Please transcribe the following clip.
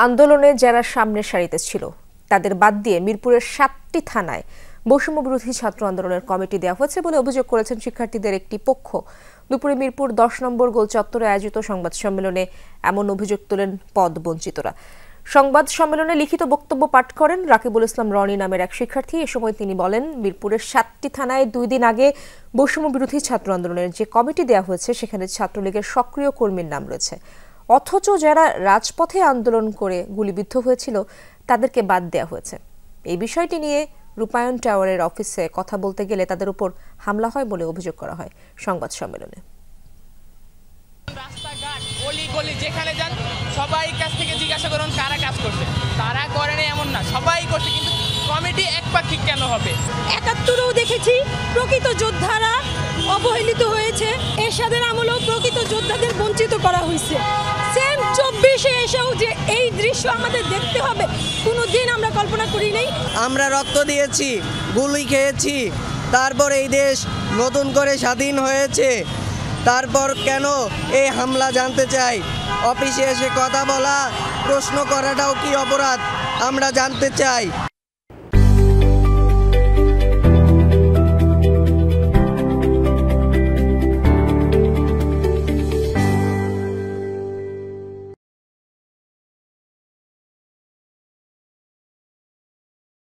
আন্দোলনে যারা সামনের সারিতে ছিল তাদের বাদ দিয়ে মিরপুরের 7টি থানায় বৈষম্য বিরোধী ছাত্র আন্দোলনের কমিটি দেওয়া হয়েছে বলে অভিযোগ করেছেন শিক্ষার্থীদের একটি পক্ষ। দুপুরে মিরপুর 10 নম্বর গোল চত্বরে আয়োজিত সংবাদ সম্মেলনে এমন অভিযোগ তোলেন পদ বঞ্চিতরা। সংবাদ সম্মেলনে লিখিত বক্তব্য পাঠ করেন রাকিবুল ইসলাম রনি নামের এক শিক্ষার্থী। এ সময় তিনি বলেন, মিরপুরের 7টি থানায় 2 দিন আগে বৈষম্য বিরোধী ছাত্র আন্দোলনের যে কমিটি দেওয়া হয়েছে সেখানে ছাত্রলীগের সক্রিয় কর্মীর নাম রয়েছে, অথচ যারা রাজপথে আন্দোলন করে গুলিবিদ্ধ হয়েছিল তাদেরকে বাদ দেওয়া হয়েছে। এই বিষয়টি নিয়ে রূপায়ণ টাওয়ারের অফিসে কথা বলতে গেলে তাদের উপর হামলা হয় বলে অভিযোগ করা হয় সংবাদ সম্মেলনে। রাস্তাঘাট গলি গলি যেখানে যান সবাই কাছ থেকে জিজ্ঞাসা করুন কারা কাজ করছে। তারা করেনি এমন না, সবাই করছে, কিন্তু কমিটি একপাক্ষিক কেন হবে? ৭১-ও দেখেছি প্রকৃত যোদ্ধারা অবহেলিত হয়েছে, এরশাদের আমলেও প্রকৃত যোদ্ধাদের বঞ্চিত করা হয়েছে। সেম 24-এ এসেও যে এই দৃশ্য আমাদের দেখতে হবে কোনোদিন আমরা কল্পনা করি নাই। আমরা রক্ত দিয়েছি, গুলি খেয়েছি, তারপর এই দেশ নতুন করে স্বাধীন হয়েছে। তারপর কেন এই হামলা জানতে চাই। অফিসে এসে কথা বলা, প্রশ্ন করাটাও কি অপরাধ আমরা জানতে চাই।